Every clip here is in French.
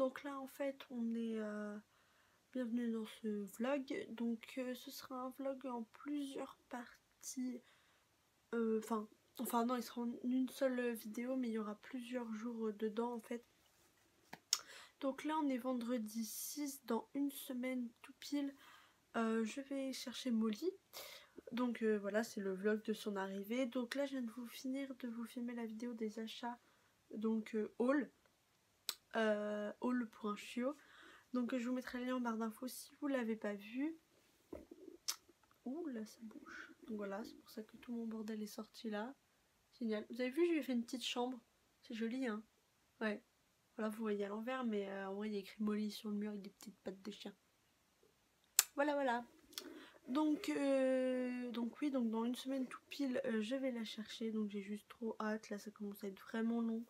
donc là en fait on est bienvenue dans ce vlog. Donc ce sera un vlog en plusieurs parties. Enfin non, il sera en une seule vidéo, mais il y aura plusieurs jours dedans en fait. Donc là on est vendredi 6, dans une semaine tout pile. Je vais chercher Molly. Donc voilà, c'est le vlog de son arrivée. Donc là je viens de finir de vous filmer la vidéo des achats. Donc haul pour un chiot. Donc je vous mettrai le lien en barre d'infos si vous l'avez pas vu. Ouh là ça bouge. Donc voilà, c'est pour ça que tout mon bordel est sorti là. Génial. Vous avez vu, je lui ai fait une petite chambre. C'est joli hein. Ouais. Voilà, vous voyez à l'envers, mais en vrai il y a écrit Molly sur le mur avec des petites pattes de chien. Voilà. Donc oui, donc dans une semaine tout pile, je vais la chercher. Donc j'ai juste trop hâte. Là ça commence à être vraiment long.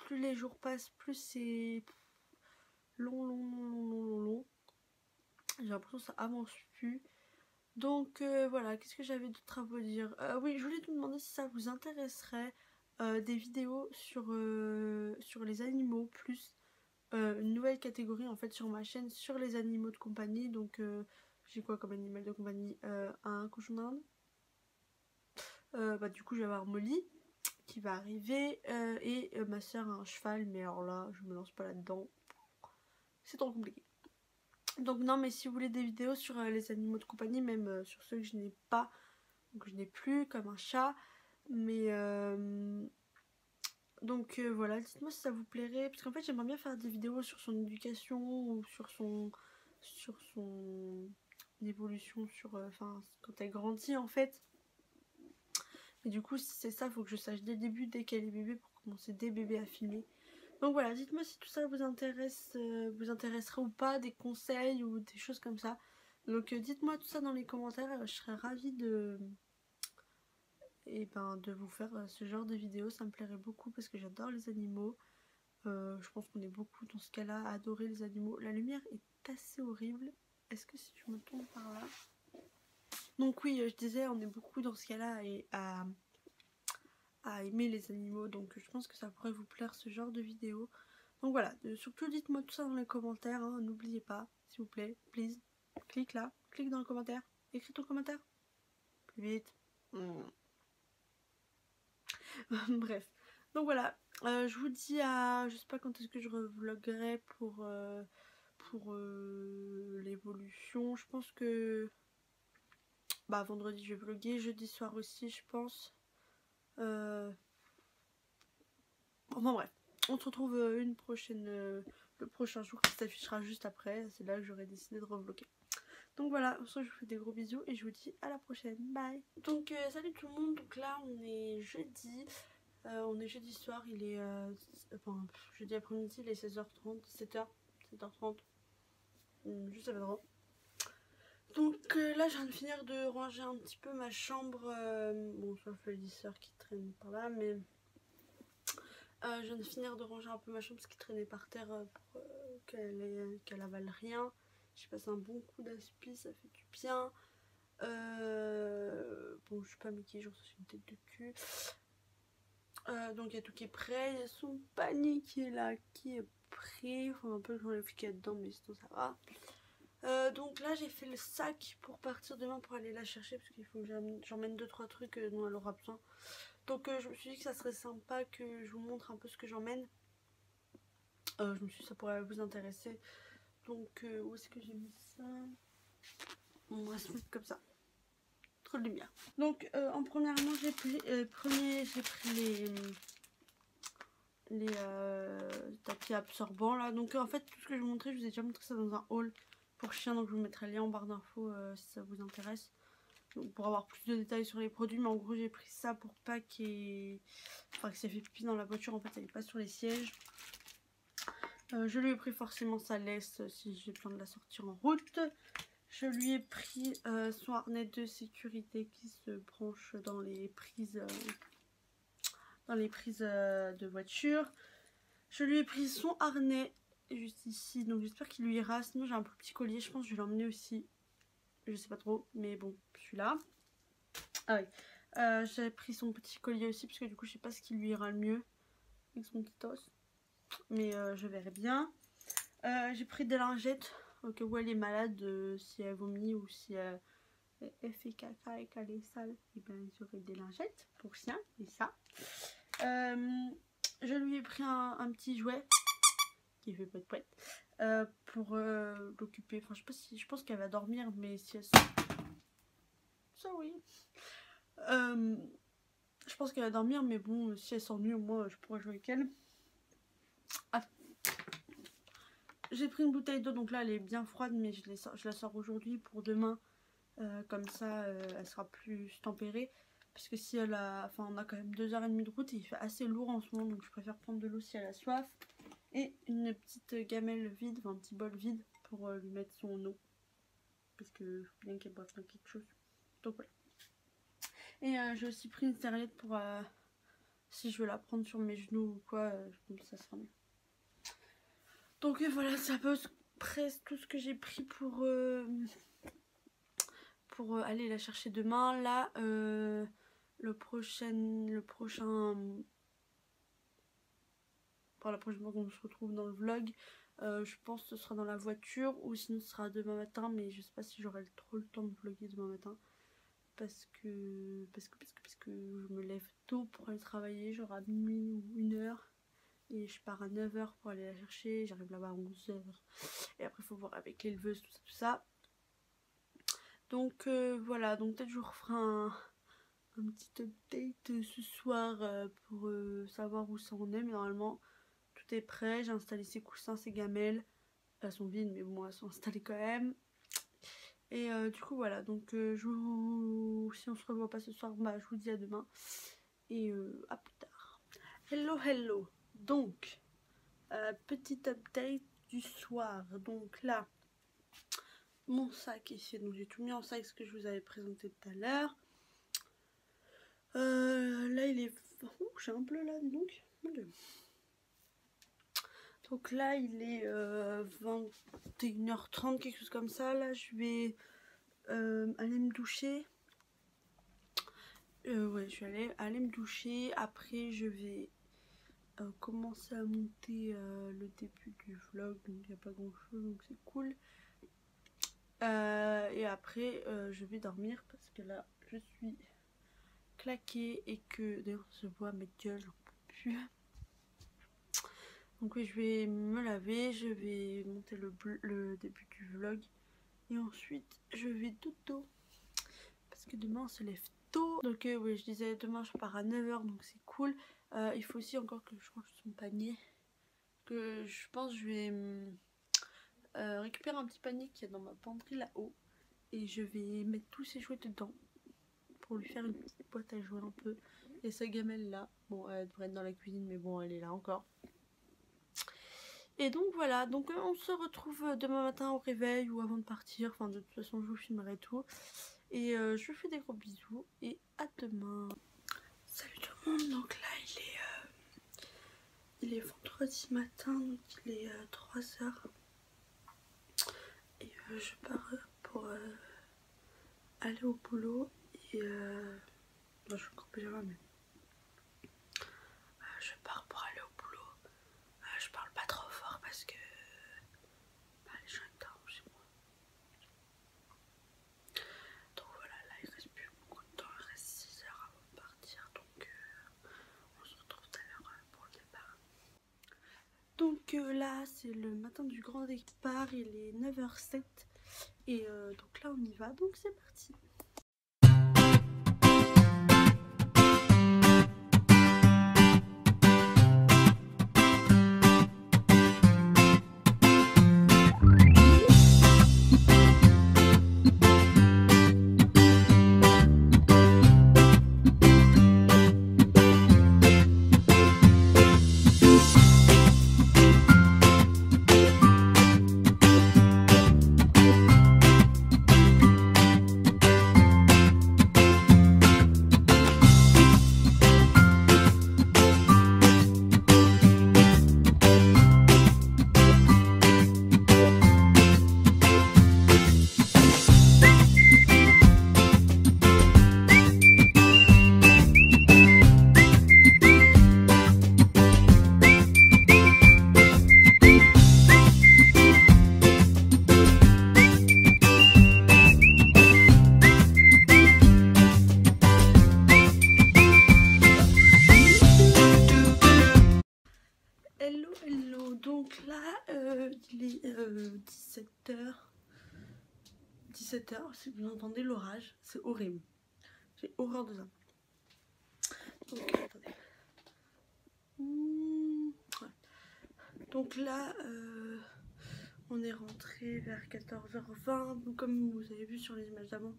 Plus les jours passent, plus c'est long. J'ai l'impression que ça avance plus. Donc voilà, qu'est-ce que j'avais d'autre à vous dire? Oui, je voulais vous demander si ça vous intéresserait des vidéos sur les animaux, plus une nouvelle catégorie en fait sur ma chaîne sur les animaux de compagnie. Donc j'ai quoi comme animal de compagnie? Un cochon d'Inde. Du coup je vais avoir Molly qui va arriver et ma soeur a un cheval, mais alors là je me lance pas là-dedans, c'est trop compliqué. Donc non, mais si vous voulez des vidéos sur les animaux de compagnie, même sur ceux que je n'ai pas, donc je n'ai plus, comme un chat, mais donc voilà, dites-moi si ça vous plairait, parce qu'en fait j'aimerais bien faire des vidéos sur son éducation ou sur son évolution, sur quand elle grandit en fait. Et du coup si c'est ça, faut que je sache dès le début, dès qu'elle est bébé, pour commencer dès bébé à filmer. Donc voilà, dites-moi si tout ça vous intéresse, vous intéresserait ou pas, des conseils ou des choses comme ça. Donc dites-moi tout ça dans les commentaires, je serais ravie de vous faire ce genre de vidéo. Ça me plairait beaucoup parce que j'adore les animaux. Je pense qu'on est beaucoup dans ce cas-là à adorer les animaux. La lumière est assez horrible. Est-ce que si je me tourne par là? Donc oui, je disais, on est beaucoup dans ce cas-là et à aimer les animaux. Donc je pense que ça pourrait vous plaire ce genre de vidéo. Donc voilà, surtout dites-moi tout ça dans les commentaires, hein, n'oubliez pas, s'il vous plaît, please, clique là, clique dans le commentaire, écris ton commentaire, plus vite. Bref, donc voilà, je vous dis à, je sais pas quand est-ce que je revloguerai pour l'évolution. Je pense que vendredi je vais vlogger, jeudi soir aussi je pense. Enfin bref, on se retrouve le prochain jour qui s'affichera juste après. C'est là que j'aurais décidé de revlogger. Donc voilà, je vous fais des gros bisous et je vous dis à la prochaine. Bye. Donc salut tout le monde, donc là on est jeudi. On est jeudi soir, il est jeudi après-midi, il est 16h30, 17h, 7h30. Je sais pas trop. Donc là je viens de finir de ranger un petit peu ma chambre. Bon, sauf le lisseur qui traîne par là, mais je viens de finir de ranger un peu ma chambre, parce qu'il traînait par terre pour qu'elle avale rien. J'ai passé un bon coup d'aspi, ça fait du bien. Bon, je suis pas maquillée, genre c'est une tête de cul. Donc il y a tout qui est prêt, il y a son panier qui est là, qui est prêt. Il faut un peu que j'enlève ce qu'il y a dedans, mais sinon ça va. Donc là j'ai fait le sac pour partir demain pour aller la chercher, parce qu'il faut que j'emmène 2-3 trucs dont elle aura besoin. Donc je me suis dit que ça serait sympa que je vous montre un peu ce que j'emmène. Je me suis dit que ça pourrait vous intéresser. Donc où est-ce que j'ai mis ça? On va se mettre comme ça. Trop de lumière. Donc en premièrement j'ai pris les tapis absorbants là. Donc en fait tout ce que je vous montrais, je vous ai déjà montré ça dans un haul pour chien. Donc je vous mettrai le lien en barre d'infos si ça vous intéresse. Donc, pour avoir plus de détails sur les produits, mais en gros j'ai pris ça pour pas que ça fait pipi dans la voiture, en fait ça n'est pas sur les sièges. Je lui ai pris forcément sa laisse si j'ai besoin de la sortir en route. Je lui ai pris son harnais de sécurité qui se branche dans les prises de voiture. Je lui ai pris son harnais juste ici, donc j'espère qu'il lui ira. Sinon j'ai un petit collier, je pense que je vais l'emmener aussi. Je sais pas trop, mais bon, celui-là. Ah oui. J'ai pris son petit collier aussi, parce que du coup je sais pas ce qui lui ira le mieux avec son petit os. mais je verrai bien. J'ai pris des lingettes au cas où elle est malade, si elle vomit ou si elle fait caca et qu'elle est sale, et bien j'aurai des lingettes pour chien et ça. Je lui ai pris un petit jouet qui fait poète poète pour l'occuper. Enfin, je pense qu'elle va dormir, mais si elle ça oui. Je pense qu'elle va dormir, mais bon, si elle s'ennuie, au moins je pourrais jouer avec elle. Ah. J'ai pris une bouteille d'eau, donc là elle est bien froide, mais je la sors aujourd'hui pour demain. Comme ça, elle sera plus tempérée. Parce que si elle a... Enfin, on a quand même 2h30 de route et il fait assez lourd en ce moment, donc je préfère prendre de l'eau si elle a soif. Et une petite gamelle vide, enfin un petit bol vide pour lui mettre son eau. Parce que faut bien qu'elle boive quelque chose. Donc voilà. Et j'ai aussi pris une serviette pour si je veux la prendre sur mes genoux ou quoi, comme ça sera mieux. Donc voilà, c'est un peu presque tout ce que j'ai pris pour aller la chercher demain. Là, le prochain pour la prochaine fois qu'on se retrouve dans le vlog, je pense que ce sera dans la voiture ou sinon ce sera demain matin, mais je sais pas si j'aurai trop le temps de vlogger demain matin parce que je me lève tôt pour aller travailler, genre à minuit ou 1h, et je pars à 9h pour aller la chercher, j'arrive là-bas à 11h et après il faut voir avec l'éleveuse, tout ça. Donc voilà, donc peut-être je vous referai un petit update ce soir pour savoir où ça en est, mais normalement tout est prêt. J'ai installé ses coussins, ses gamelles, elles sont vides mais bon elles sont installées quand même. Et du coup voilà, donc si on se revoit pas ce soir, bah je vous dis à demain et à plus tard. Hello, donc petit update du soir. Donc là mon sac ici, donc j'ai tout mis en sac, ce que je vous avais présenté tout à l'heure. Là il est... Oh, j'ai un bleu là, dis donc. Mon Dieu. Donc là il est 21h30, quelque chose comme ça. Là je vais aller me doucher. Ouais, je vais aller me doucher. Après je vais commencer à monter le début du vlog. Donc il n'y a pas grand chose, donc c'est cool. Et après je vais dormir parce que là je suis claquée et que d'ailleurs je vois mes gueules, j'en peux plus. Donc oui, je vais me laver, je vais monter le début du vlog et ensuite je vais dodo parce que demain on se lève tôt. Donc oui, je disais demain je pars à 9h, donc c'est cool. Il faut aussi encore que je range son panier, que je pense je vais récupérer un petit panier qui est dans ma penderie là-haut et je vais mettre tous ses jouets dedans pour lui faire une petite boîte à jouer un peu. Et sa gamelle là, bon elle devrait être dans la cuisine mais bon elle est là encore. Et donc voilà, donc on se retrouve demain matin au réveil ou avant de partir, enfin de toute façon je vous filmerai tout. Et je vous fais des gros bisous et à demain. Salut tout le monde, donc là il est vendredi matin, donc il est 3h. Et je pars pour aller au boulot et bon, je suis encore en pyjama mais je pars pour aller au boulot. Je parle pas trop fort parce que les gens ils dorment chez moi. Donc voilà, là il reste plus beaucoup de temps, il reste 6 heures avant de partir, donc on se retrouve tout à l'heure pour le départ. Donc là c'est le matin du grand départ, il est 9h07 et donc là on y va, donc c'est parti. Hello, hello. Donc là, il est 17h. 17h, si vous entendez l'orage, c'est horrible. J'ai horreur de ça. Donc, attendez. Ouais. Donc là, on est rentré vers 14h20. Donc, comme vous avez vu sur les images d'avant,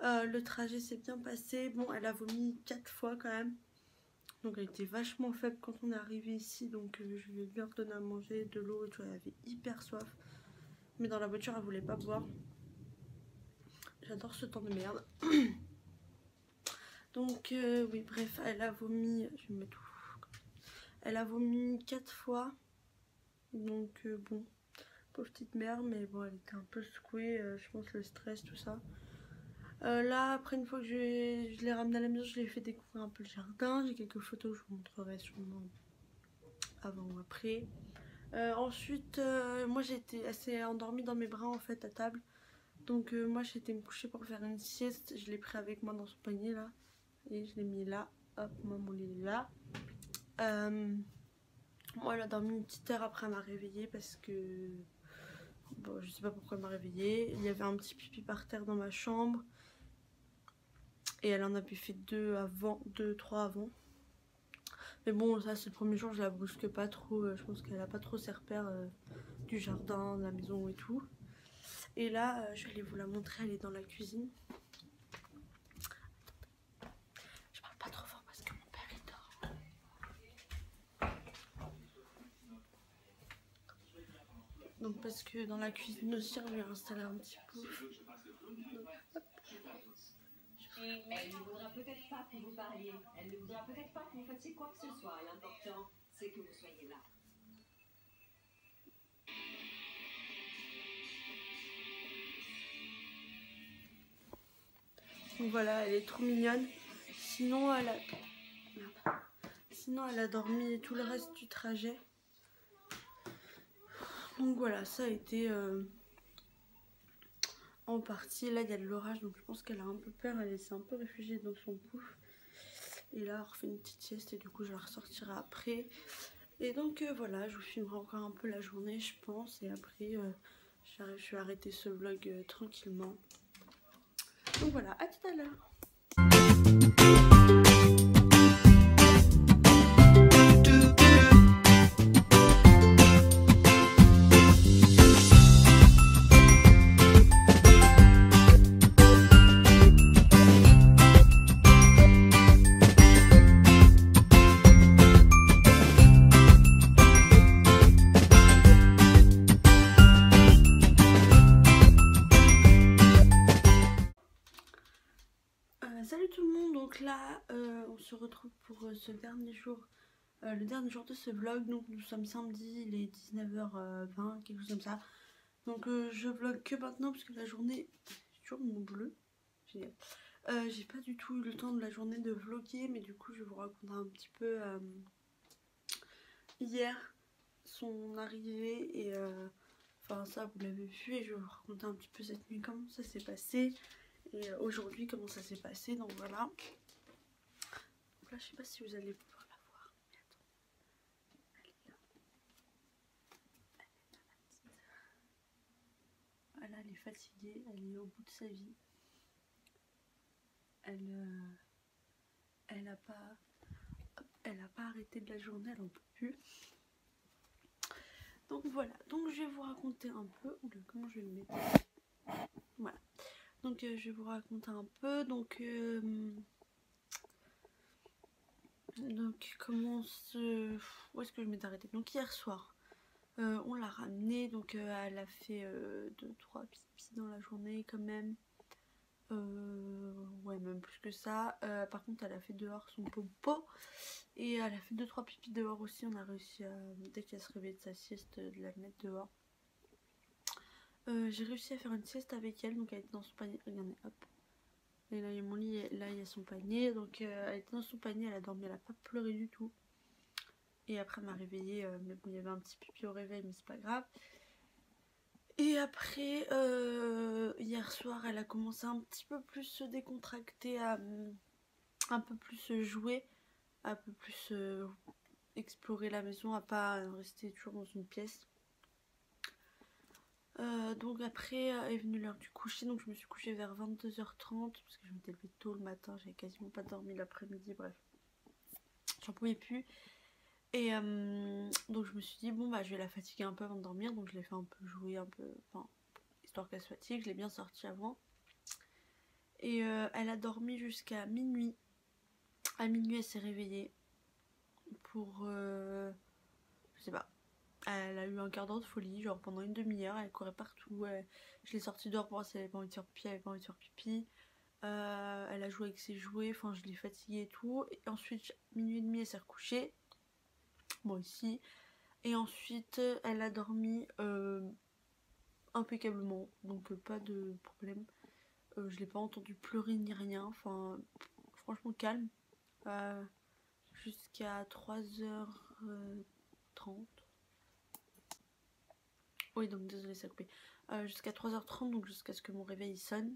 le trajet s'est bien passé. Bon, elle a vomi 4 fois quand même. Donc elle était vachement faible quand on est arrivé ici. Donc je lui ai bien redonné à manger, de l'eau et tout. Elle avait hyper soif. Mais dans la voiture, elle voulait pas boire. J'adore ce temps de merde. Donc oui, bref, elle a vomi. Je vais mettre tout. Elle a vomi 4 fois. Donc bon, pauvre petite mère. Mais bon, elle était un peu secouée. Je pense le stress, tout ça. Là, après, une fois que je l'ai ramenée à la maison, je l'ai fait découvrir un peu le jardin. J'ai quelques photos, je vous montrerai sûrement avant ou après. Ensuite, moi j'étais assez endormie dans mes bras en fait à table. Donc moi j'étais me coucher pour faire une sieste. Je l'ai pris avec moi dans son panier là. Et je l'ai mis là. Hop, moi mon lit est là. Moi elle a dormi une petite heure après elle m'a réveillée parce que... Bon, je sais pas pourquoi elle m'a réveillée. Il y avait un petit pipi par terre dans ma chambre. Et elle en avait fait 3 avant. Mais bon, ça c'est le premier jour, je la brusque pas trop. Je pense qu'elle a pas trop ses repères du jardin, de la maison et tout. Et là, je vais vous la montrer, elle est dans la cuisine. Attendez. Je parle pas trop fort parce que mon père il dort. Donc parce que dans la cuisine aussi, on lui a installé un petit peu. Elle ne voudra peut-être pas que vous parliez. Elle ne voudra peut-être pas que vous fassiez quoi que ce soit. L'important, c'est que vous soyez là. Donc voilà, elle est trop mignonne. Sinon, elle a dormi tout le reste du trajet. Donc voilà, ça a été en partie. Là, il y a de l'orage, donc je pense qu'elle a un peu peur. Elle s'est un peu réfugiée dans son pouf. Et là, on refait une petite sieste et du coup, je la ressortirai après. Et donc voilà, je vous filmerai encore un peu la journée, je pense. Et après, je vais arrêter ce vlog tranquillement. Donc voilà, à tout à l'heure. Salut tout le monde, donc là on se retrouve pour ce dernier jour, le dernier jour de ce vlog. Donc nous sommes samedi, il est 19h20, quelque chose comme ça. Donc je vlog que maintenant parce que la journée, j'ai toujours mon bleu, génial. J'ai pas du tout eu le temps de la journée de vlogger, mais du coup je vais vous raconter un petit peu hier son arrivée et enfin ça vous l'avez vu, et je vais vous raconter un petit peu cette nuit comment ça s'est passé. Et aujourd'hui comment ça s'est passé, donc voilà. Donc là je sais pas si vous allez pouvoir la voir. Mais attends. Elle est là. Voilà, elle est fatiguée, elle est au bout de sa vie. Elle a pas arrêté de la journée, elle en peut plus. Donc voilà, donc je vais vous raconter un peu. Oula, comment je vais le mettre? Voilà. Donc je vais vous raconter un peu. Donc comment se... Où est-ce que je m'étais arrêtée? Donc hier soir, on l'a ramenée. Donc elle a fait 2-3 pipis dans la journée quand même. Ouais, même plus que ça. Par contre, elle a fait dehors son popo. Et elle a fait 2-3 pipis dehors aussi. On a réussi à, dès qu'elle se réveillait de sa sieste, de la mettre dehors. J'ai réussi à faire une sieste avec elle. Donc elle était dans son panier. Regardez, hop. Et là il y a mon lit, et là il y a son panier. Donc elle était dans son panier, elle a dormi, elle a pas pleuré du tout. Et après elle m'a réveillée, mais bon il y avait un petit pipi au réveil, mais c'est pas grave. Et après hier soir elle a commencé un petit peu plus se décontracter, à un peu plus jouer, un peu plus explorer la maison, à pas rester toujours dans une pièce. Donc après est venue l'heure du coucher, donc je me suis couchée vers 22h30 parce que je m'étais levée tôt le matin, j'avais quasiment pas dormi l'après-midi, bref, j'en pouvais plus. Et donc je me suis dit bon bah je vais la fatiguer un peu avant de dormir, donc je l'ai fait un peu jouer un peu, enfin histoire qu'elle se fatigue, je l'ai bien sortie avant. Et elle a dormi jusqu'à minuit. À minuit elle s'est réveillée pour je sais pas. Elle a eu un quart d'heure de folie, genre pendant une demi-heure, elle courait partout. Je l'ai sortie dehors pour voir si elle avait pas envie de faire pipi, elle avait pas envie de faire pipi. Elle a joué avec ses jouets, enfin je l'ai fatiguée et tout. Et ensuite, minuit et demi, elle s'est recouchée. Bon, ici. Et ensuite, elle a dormi impeccablement, donc pas de problème. Je l'ai pas entendu pleurer ni rien, enfin franchement calme. Jusqu'à 3h30. Oui, donc désolé, ça a coupé. Jusqu'à 3h30, donc jusqu'à ce que mon réveil sonne.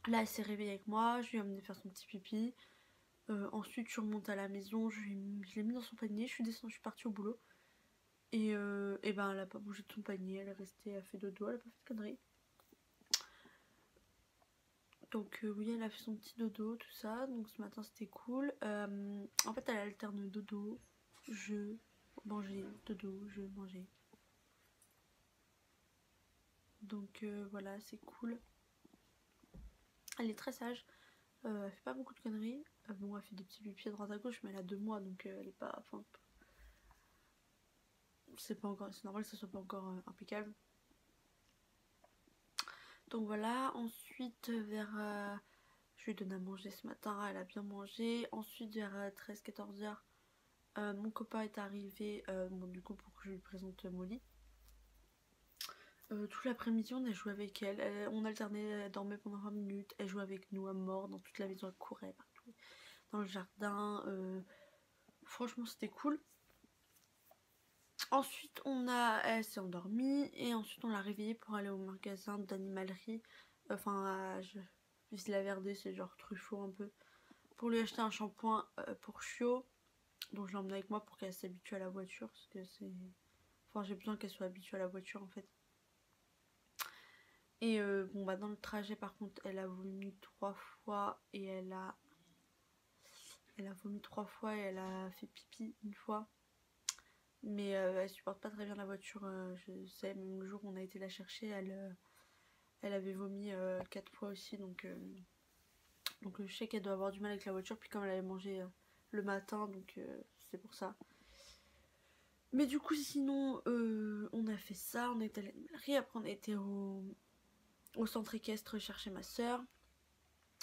Là, elle s'est réveillée avec moi, je lui ai amené faire son petit pipi. Ensuite, je suis remontée à la maison, je l'ai mis dans son panier, je suis descendue, je suis partie au boulot. Et ben, elle a pas bougé de son panier, elle est restée, elle a fait dodo, elle a pas fait de conneries. Donc oui, elle a fait son petit dodo, tout ça. Donc ce matin, c'était cool. En fait, elle alterne dodo, jeu, manger, dodo, jeu, manger. Donc voilà, c'est cool. Elle est très sage. Elle fait pas beaucoup de conneries. Bon, elle fait des petits pipis à droite à gauche, mais elle a 2 mois, donc elle est pas. Enfin, c'est pas encore. C'est normal que ça soit pas encore impeccable. Donc voilà. Ensuite, vers. Je lui ai donné à manger ce matin. Elle a bien mangé. Ensuite, vers 13-14h, mon copain est arrivé. Bon, du coup, pour que je lui présente Molly. Tout l'après-midi, on a joué avec elle. On alternait, elle dormait pendant 20 minutes. Elle jouait avec nous à mort dans toute la maison. Elle courait partout. Dans le jardin. Franchement, c'était cool. Ensuite, elle s'est endormie. Et ensuite, on l'a réveillée pour aller au magasin d'animalerie. Enfin, à Villa Verde, c'est genre Truffaut un peu. Pour lui acheter un shampoing pour chiot. Donc, je l'ai emmené avec moi pour qu'elle s'habitue à la voiture. Parce que c'est. Enfin, j'ai besoin qu'elle soit habituée à la voiture en fait. Et bon, bah, dans le trajet, par contre, elle a vomi 3 fois. Et elle a vomi 3 fois et elle a fait pipi une fois. Mais elle supporte pas très bien la voiture. Je sais, même le jour où on a été la chercher, elle avait vomi 4 fois aussi. Donc je sais qu'elle doit avoir du mal avec la voiture. Puis comme elle avait mangé le matin, donc c'est pour ça. Mais du coup, sinon, on a fait ça. On est allé à l'animalerie. Après, on a été au centre équestre chercher ma soeur.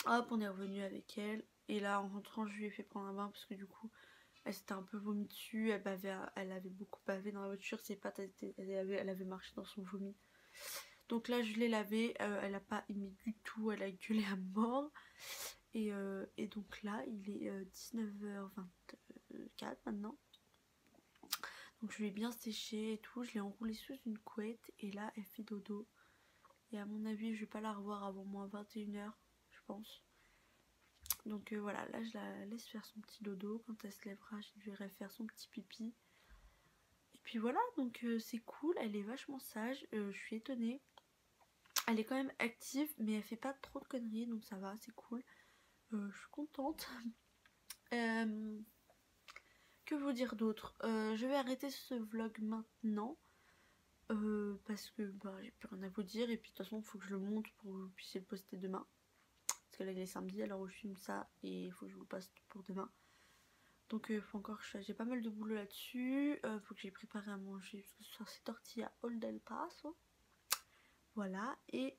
Hop, on est revenu avec elle. Et là, en rentrant, je lui ai fait prendre un bain parce que du coup, elle s'était un peu vomi dessus. Elle avait beaucoup bavé dans la voiture. Ses pattes, elle avait marché dans son vomi. Donc là, je l'ai lavée. Elle a pas aimé du tout. Elle a gueulé à mort. Et donc là, il est 19h24 maintenant. Donc je l'ai bien séché et tout. Je l'ai enroulée sous une couette. Et là, elle fait dodo. Et à mon avis, je vais pas la revoir avant moins 21h, je pense. Donc voilà, là je la laisse faire son petit dodo. Quand elle se lèvera, je lui verrai faire son petit pipi. Et puis voilà, donc c'est cool, elle est vachement sage. Je suis étonnée. Elle est quand même active, mais elle fait pas trop de conneries, donc ça va, c'est cool. Je suis contente. Que vous dire d'autre? Je vais arrêter ce vlog maintenant. Parce que bah, j'ai plus rien à vous dire. Et puis de toute façon, il faut que je le monte pour que vous puissiez le poster demain. Parce que là, il est samedi, alors où je filme ça. Et il faut que je vous le poste pour demain. Donc, faut encore j'ai pas mal de boulot là-dessus. Faut que j'ai préparé à manger. Parce que ce soir, c'est tortilla Old El Paso. Voilà. Et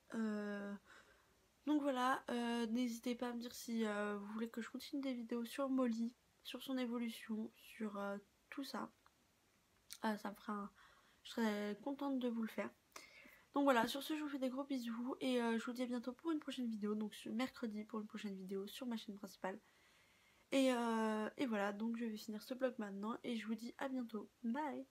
donc voilà. N'hésitez pas à me dire si vous voulez que je continue des vidéos sur Molly, sur son évolution, sur tout ça. Ça me fera Je serais contente de vous le faire. Donc voilà, sur ce, je vous fais des gros bisous et je vous dis à bientôt pour une prochaine vidéo. Donc mercredi pour une prochaine vidéo sur ma chaîne principale. Et voilà, donc je vais finir ce vlog maintenant et je vous dis à bientôt. Bye!